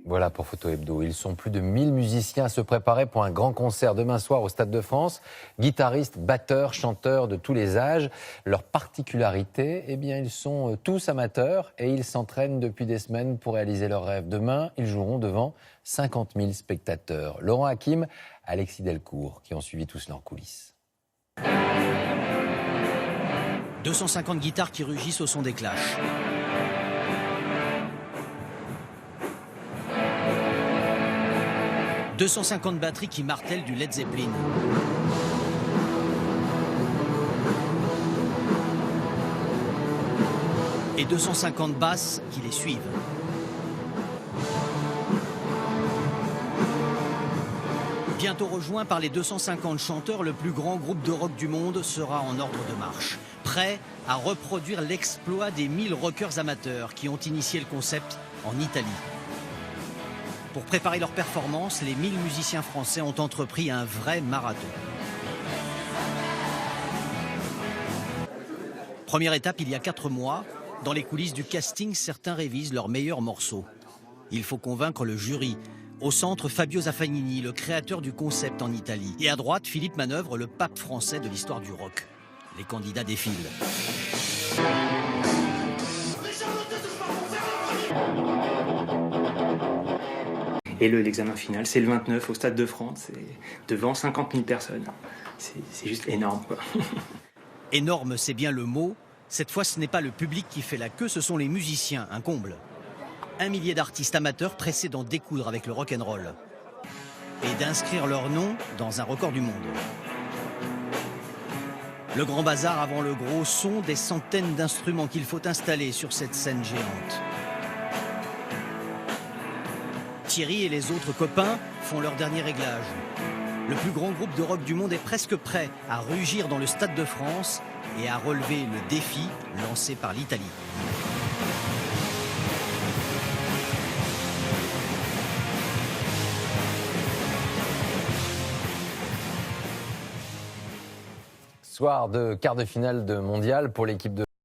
Voilà pour Photo Hebdo. Ils sont plus de 1000 musiciens à se préparer pour un grand concert demain soir au Stade de France. Guitaristes, batteurs, chanteurs de tous les âges. Leur particularité, eh bien, ils sont tous amateurs et ils s'entraînent depuis des semaines pour réaliser leurs rêves. Demain, ils joueront devant 50 000 spectateurs. Laurent Hakim, Alexis Delcourt, qui ont suivi tous leurs coulisses. 250 guitares qui rugissent au son des clashs. « 250 batteries qui martèlent du Led Zeppelin. Et 250 basses qui les suivent. Bientôt rejoint par les 250 chanteurs, le plus grand groupe de rock du monde sera en ordre de marche. Prêt à reproduire l'exploit des 1000 rockers amateurs qui ont initié le concept en Italie. Pour préparer leur performance, les 1000 musiciens français ont entrepris un vrai marathon. Première étape, il y a 4 mois. Dans les coulisses du casting, certains révisent leurs meilleurs morceaux. Il faut convaincre le jury. Au centre, Fabio Zaffagnini, le créateur du concept en Italie. Et à droite, Philippe Manœuvre, le pape français de l'histoire du rock. Les candidats défilent. Et l'examen final, c'est le 29 au Stade de France, devant 50 000 personnes. C'est juste énorme, quoi. Énorme, c'est bien le mot. Cette fois, ce n'est pas le public qui fait la queue, ce sont les musiciens, un comble. 1 millier d'artistes amateurs pressés d'en découdre avec le rock'n'roll. Et d'inscrire leur nom dans un record du monde. Le grand bazar avant le gros son, des centaines d'instruments qu'il faut installer sur cette scène géante. Thierry et les autres copains font leur dernier réglage. Le plus grand groupe de rock du monde est presque prêt à rugir dans le Stade de France et à relever le défi lancé par l'Italie. Soir de quart de finale de mondial pour l'équipe de